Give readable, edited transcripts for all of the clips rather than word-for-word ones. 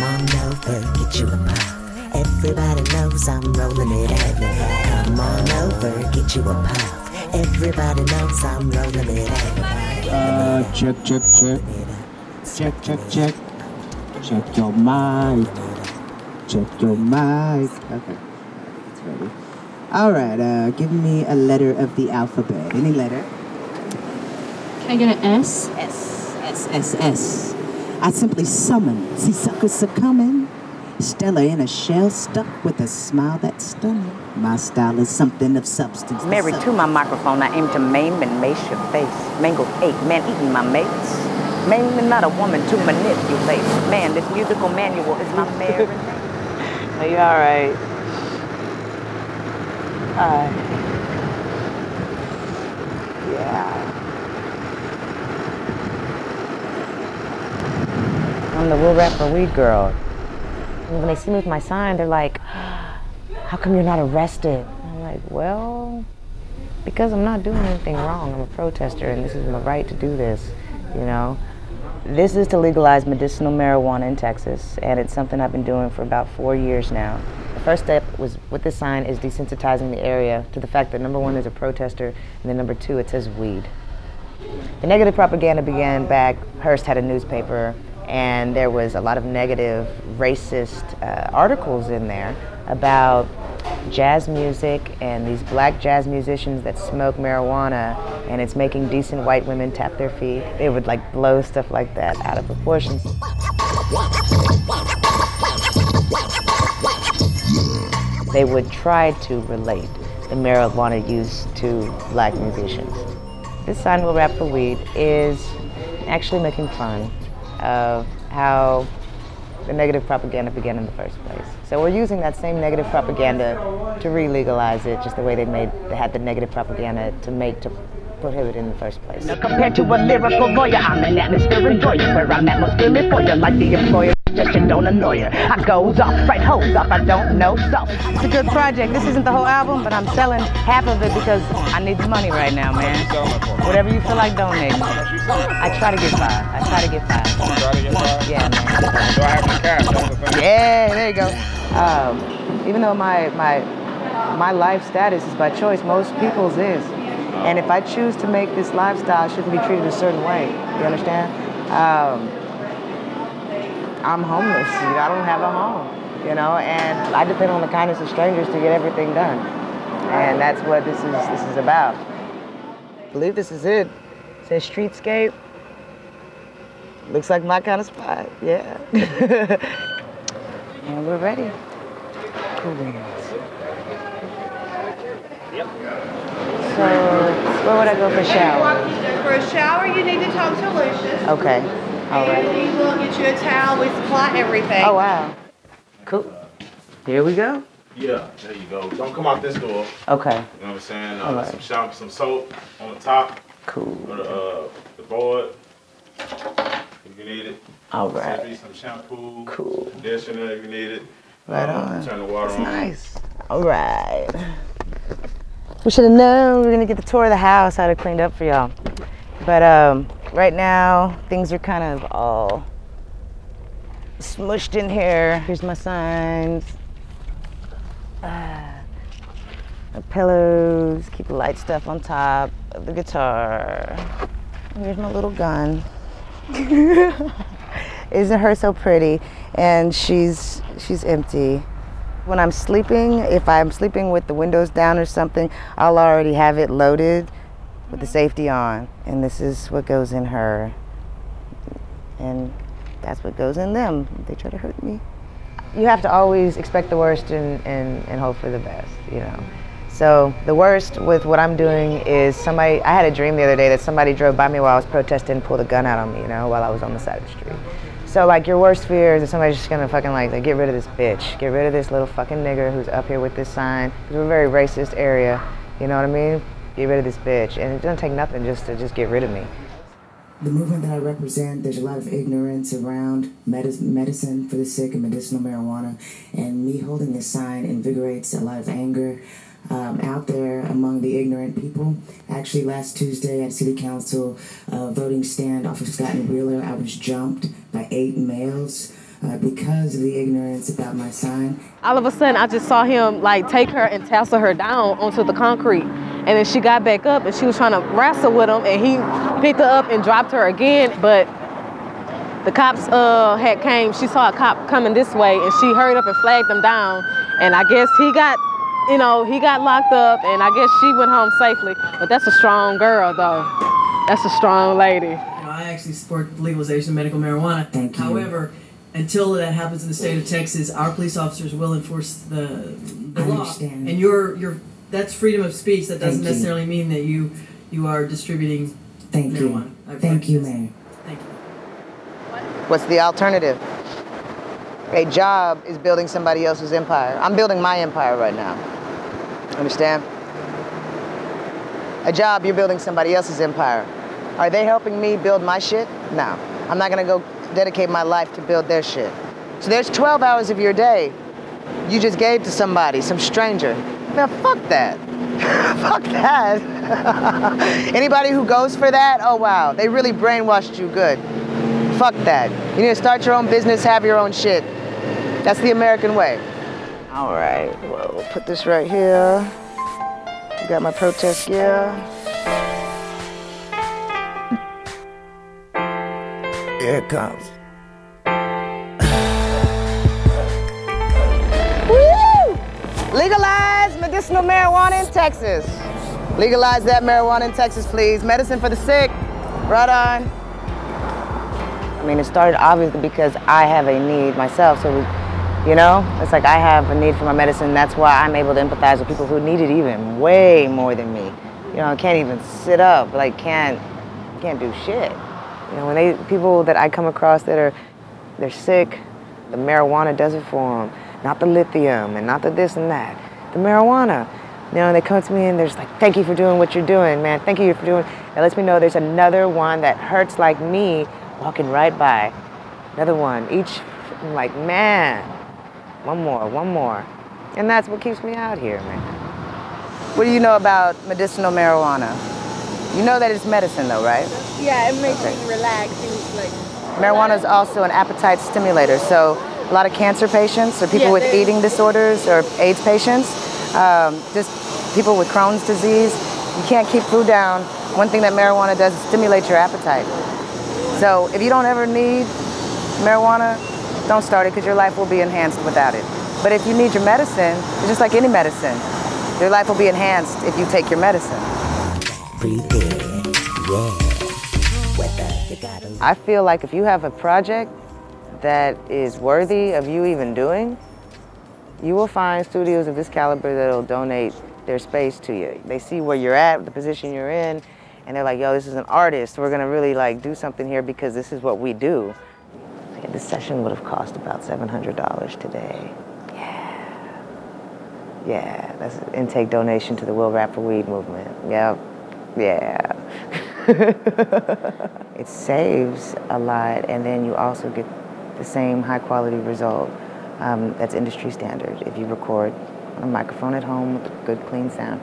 on over, get you a puff. Everybody knows I'm rolling it out. Come on over, get you a puff. Everybody knows I'm rolling it out. Check. Check your mic. Check your mic. Okay, it's ready. All right, give me a letter of the alphabet. Any letter? Can I get an S? S. I simply summon. See suckers are coming. Stella in a shell stuck with a smile that's stunning. My style is something of substance. Married to my microphone, I aim to maim and mace your face. Mangled ape, man eating my mates. Mainly not a woman to manipulate. Man, this musical manual is my marriage. Are you all right? Yeah. I'm the Will Rap for Weed girl. And when they see me with my sign, they're like, how come you're not arrested? I'm like, well, because I'm not doing anything wrong. I'm a protester and this is my right to do this, you know? This is to legalize medicinal marijuana in Texas, and it's something I've been doing for about 4 years now. The first step was with this sign is desensitizing the area to the fact that number one, there's a protester, and then number two, it says weed. The negative propaganda began back, Hearst had a newspaper, and there was a lot of negative, racist articles in there about jazz music and these black jazz musicians that smoke marijuana, and it's making decent white women tap their feet. They would like blow stuff like that out of proportion. They would try to relate the marijuana use to black musicians. This sign, Will Rap for Weed, is actually making fun of how the negative propaganda began in the first place. So we're using that same negative propaganda to re-legalize it, just the way they had the negative propaganda to prohibit it in the first place. Now compared to a lyrical lawyer, I'm an atmosphere enjoyer, where I'm atmospheric for you, like the employer. Just you don't annoy her. I goes off, right hoes off, I don't know so. It's a good project. This isn't the whole album, but I'm selling half of it because I need the money right now, man. Whatever you feel like donating. I try to get $5. Yeah, man. Do I have the cash? Yeah, there you go. Even though my life status is by choice, most people's is. And if I choose to make this lifestyle, I shouldn't be treated a certain way. You understand? I'm homeless. I don't have a home, you know, and I depend on the kindness of strangers to get everything done. And that's what this is about. I believe this is it. It says streetscape. Looks like my kind of spot, yeah. And we're ready. Cool beans. Yep. So, where would I go for a shower? For a shower, you need to talk to Lucius. Okay. All right. And he will get you a towel. We supply everything. Oh, wow. Cool. Here we go. Yeah, there you go. Don't come out this door. Okay. You know what I'm saying? Right. Some soap on the top. Cool. The board, if you need it. All right. Some shampoo. Cool. Conditioner if you need it. Right on. Turn the water on. Nice. All right. We should have known we were going to get the tour of the house. I had it cleaned up for y'all. But right now, things are kind of all smushed in here. Here's my signs. The pillows, keep the light stuff on top of the guitar. Here's my little gun. Isn't her so pretty? And she's empty. When I'm sleeping, if I'm sleeping with the windows down or something, I'll already have it loaded with the safety on. And this is what goes in her. And that's what goes in them. They try to hurt me. You have to always expect the worst and hope for the best, you know. So the worst with what I'm doing is I had a dream the other day that somebody drove by me while I was protesting and pulled a gun out on me, you know, while I was on the side of the street. So like your worst fear is that somebody's just gonna fucking like get rid of this bitch, get rid of this little fucking nigger who's up here with this sign. Because we're a very racist area, you know what I mean? Get rid of this bitch. And it doesn't take nothing just to get rid of me. The movement that I represent, there's a lot of ignorance around medicine for the sick and medicinal marijuana, and me holding this sign invigorates a lot of anger out there among the ignorant people. Actually, last Tuesday at City Council voting stand off of Scott and Wheeler, I was jumped by 8 males because of the ignorance about my sign. All of a sudden, I just saw him like take her and tassel her down onto the concrete. And then she got back up and she was trying to wrestle with him, and he picked her up and dropped her again. But the cops had came. She saw a cop coming this way, and she hurried up and flagged them down. And I guess he got, he got locked up, and I guess she went home safely. But that's a strong girl, though. That's a strong lady. I actually support legalization of medical marijuana. Thank you. However, until that happens in the state of Texas, our police officers will enforce the law. Understand. And that's freedom of speech. That doesn't Thank you. necessarily mean that you are distributing marijuana. Thank you, Mayor. Thank you. What's the alternative? A job is building somebody else's empire. I'm building my empire right now. Understand? A job, you're building somebody else's empire. Are they helping me build my shit? No. I'm not gonna go dedicate my life to build their shit. So there's 12 hours of your day you just gave to somebody, some stranger. Now fuck that. Fuck that. Anybody who goes for that, oh wow, they really brainwashed you good. Fuck that. You need to start your own business, have your own shit. That's the American way. All right, well, we'll put this right here. You got my protest gear. Here it comes. Woo! Legalize medicinal marijuana in Texas. Legalize that marijuana in Texas, please. Medicine for the sick. Right on. I mean, it started obviously because I have a need myself. So, it's like I have a need for my medicine. That's why I'm able to empathize with people who need it even way more than me. Can't even sit up, like can't do shit. When people that I come across they're sick, the marijuana does it for them. Not the lithium and not the this and that. The marijuana. They come to me and they're just like, thank you for doing what you're doing, man. Thank you for doing. It lets me know there's another one that hurts like me walking right by. Another one. Each, I'm like, man, one more. And that's what keeps me out here, man. What do you know about medicinal marijuana? You know that it's medicine though, right? Yeah, it makes me relax. Marijuana is also an appetite stimulator. So a lot of cancer patients or people with eating disorders or AIDS patients, just people with Crohn's disease, you can't keep food down. One thing that marijuana does is stimulate your appetite. So if you don't ever need marijuana, don't start it because your life will be enhanced without it. But if you need your medicine, it's just like any medicine. Your life will be enhanced if you take your medicine. I feel like if you have a project that is worthy of you even doing, you will find studios of this caliber that will donate their space to you. They see where you're at, the position you're in, and they're like, yo, this is an artist. We're gonna really do something here because this is what we do. This session would have cost about $700 today. Yeah, that's an intake donation to the Will Rap for Weed movement. Yep, yeah. It saves a lot, and then you also get the same high quality result that's industry standard if you record on a microphone at home with a good, clean sound.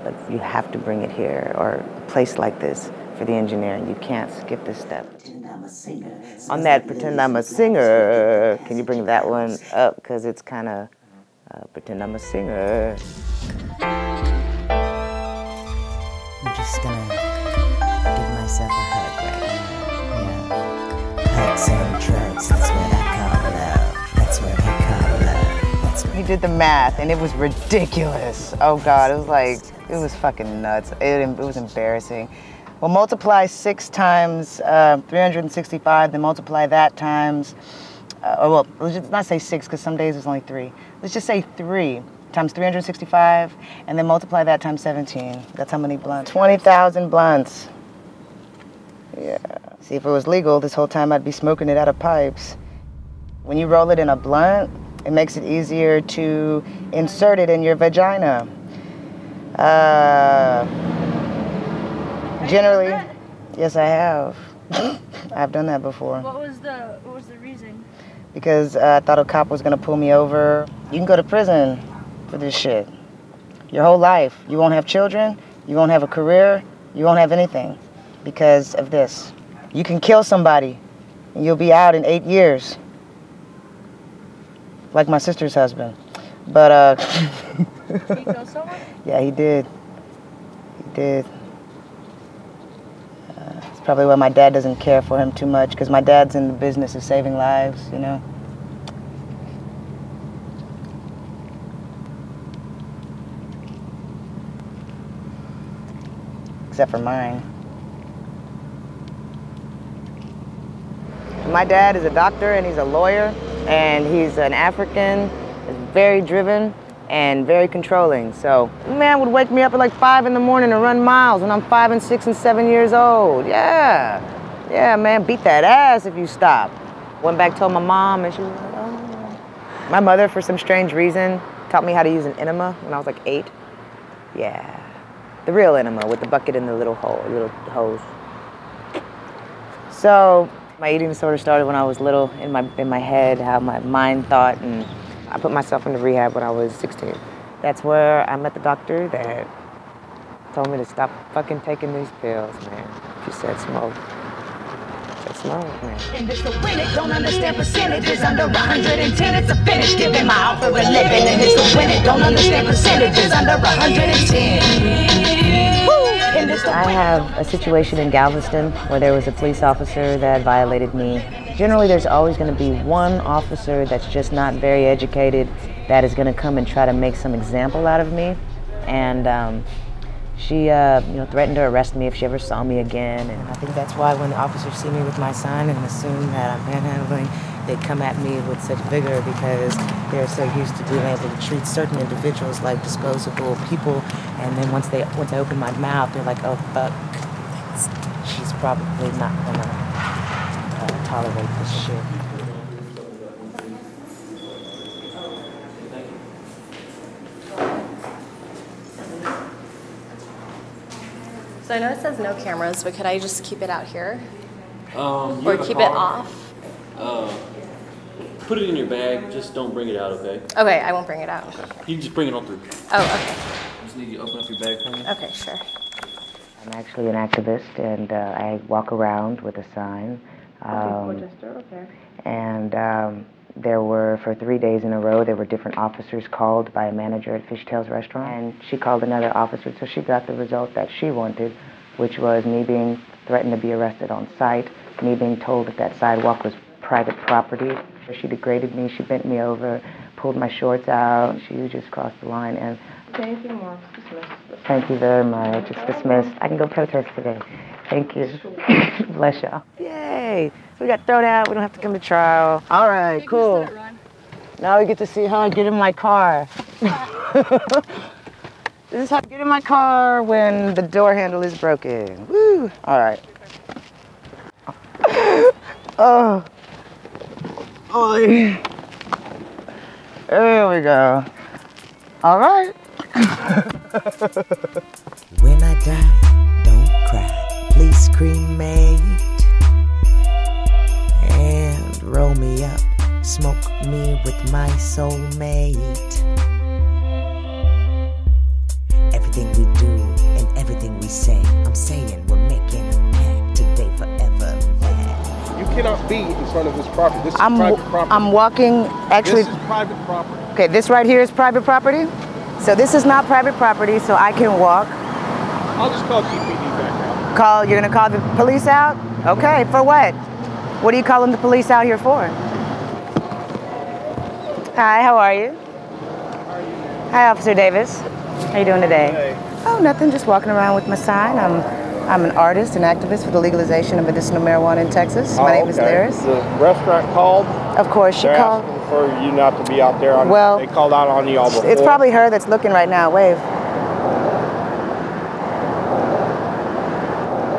But you have to bring it here, or a place like this for the engineering. You can't skip this step. On that, pretend I'm a singer. Can you bring that one up? Because it's kind of pretend I'm a singer. I'm just gonna give myself a hug right now. Yeah. Hugs and drugs, that's what I call love. That's what I call love. He did the math, and it was ridiculous. Oh God, it was fucking nuts. It was embarrassing. Well, multiply 6 times 365, then multiply that times, let's just not say 6, because some days there's only 3. Let's just say 3 times 365, and then multiply that times 17. That's how many blunts? 20,000 blunts. Yeah. See, if it was legal, this whole time I'd be smoking it out of pipes. When you roll it in a blunt, it makes it easier to insert it in your vagina. Generally, yes, I have. I've done that before. What was the reason? Because I thought a cop was gonna pull me over. You can go to prison for this shit. Your whole life. You won't have children, you won't have a career, you won't have anything because of this. You can kill somebody and you'll be out in 8 years. like my sister's husband. But He killed someone? yeah, he did. He did. It's probably why my dad doesn't care for him too much, because my dad's in the business of saving lives, you know. Except for mine. My dad is a doctor and he's a lawyer and he's an African, is very driven and very controlling. So, man would wake me up at like 5 in the morning to run miles when I'm 5 and 6 and 7 years old. Yeah. Yeah, man, beat that ass if you stop. Went back, told my mom, and she was like, oh. My mother, for some strange reason, taught me how to use an enema when I was like 8. Yeah. The real enema with the bucket and the little hose. So, my eating disorder started when I was little, in my head, how my mind thought, and I put myself into rehab when I was 16. That's where I met the doctor that told me to stop fucking taking these pills, man. She said smoke. She said smoke, man. And it's a win it, don't understand percentages. Under 110, it's a finish. Giving my out for a living. And it's a win it, don't understand percentages. Under 110. I have a situation in Galveston where there was a police officer that violated me. Generally, there's always going to be one officer that's just not very educated that is going to come and try to make some example out of me. And she threatened to arrest me if she ever saw me again. And I think that's why when the officers see me with my sign and assume that I'm panhandling, they come at me with such vigor because they're so used to being able to treat certain individuals like disposable people. And then once I open my mouth, they're like, oh, fuck, she's probably not gonna tolerate this shit. So I know it says no cameras, but could I just keep it out here? Or keep it off? Put it in your bag, just don't bring it out, okay? Okay, I won't bring it out. You can just bring it on through. Oh, okay. Just need you to open up your bag for me. Okay, sure. I'm actually an activist, and I walk around with a sign. Okay. And there were, for 3 days in a row, there were different officers called by a manager at Fishtail's restaurant. And she called another officer, so she got the result that she wanted, which was me being threatened to be arrested on site, me being told that that sidewalk was private property. She degraded me, she bent me over, pulled my shorts out, she just crossed the line. And Anything more? Dismissed. thank you very much. It's dismissed. I can go protest today. Thank you. Bless y'all. Yay! We got thrown out. We don't have to come to trial. All right, cool. Now we get to see how I get in my car. This is how I get in my car when the door handle is broken. Woo! All right. Oh. Oy. There we go. All right. When I die, don't cry. Please cremate and roll me up. Smoke me with my soulmate. Everything we do and everything we say, I'm saying we're making a pact today, forever. You cannot be in front of this property. This is private property. I'm walking, actually. This is private property. Okay, this right here is private property. So this is not private property, so I can walk. I'll just call TPD back out. You're gonna call the police out? Okay, for what? What are you calling the police out here for? Hi, how are you? Hi, Officer Davis. How you doing today? Hey. Oh, nothing, just walking around with my sign. I'm an artist and activist for the legalization of medicinal marijuana in Texas. My name is Lyris. The restaurant called? Of course, she called. Asking for you not to be out there. They called out on you all before. It's probably her that's looking right now. Wave.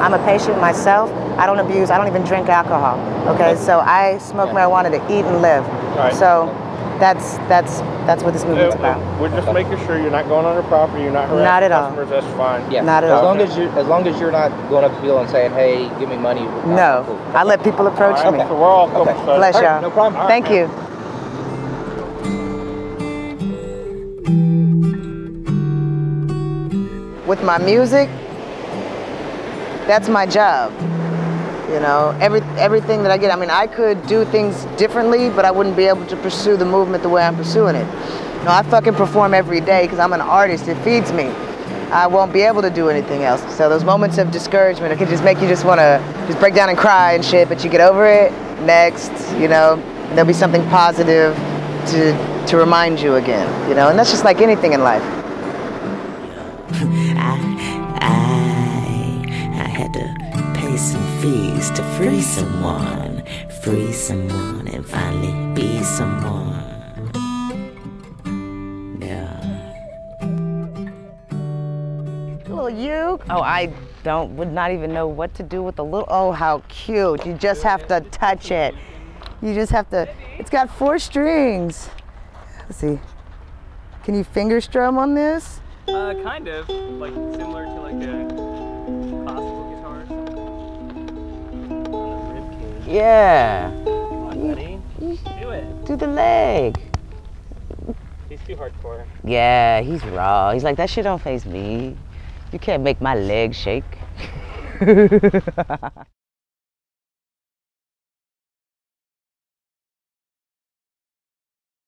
I'm a patient myself. I don't abuse, I don't even drink alcohol. Okay, so I smoke marijuana to eat and live. Right. So that's what this movement's about. We're just making sure you're not going on their property, you're not harassing Not at all. customers, that's fine. Yeah. Not at all. As long as you're not going up to people and saying, hey, give me money. No, I let people approach me. So we're all copacetic. Bless y'all. No problem. Thank you. With my music, that's my job. You know, everything that I get, I mean, I could do things differently, but I wouldn't be able to pursue the movement the way I'm pursuing it. You know, I fucking perform every day because I'm an artist. It feeds me. I won't be able to do anything else. So those moments of discouragement, it can just make you just want to just break down and cry and shit, but you get over it, next, you know, and there'll be something positive to remind you again, you know, and that's just like anything in life. I had to pay some fees to free someone and finally be someone. Little uke. Oh, I would not even know what to do with the little, oh, how cute. You just have to touch it. You just have to, it's got 4 strings. Let's see. Can you finger strum on this? Kind of, like similar to like a classical guitar or something. On a rib cage. Yeah. Come on, buddy. Do it. Do the leg. He's too hardcore. Yeah, he's raw. He's like, that shit don't faze me. You can't make my leg shake.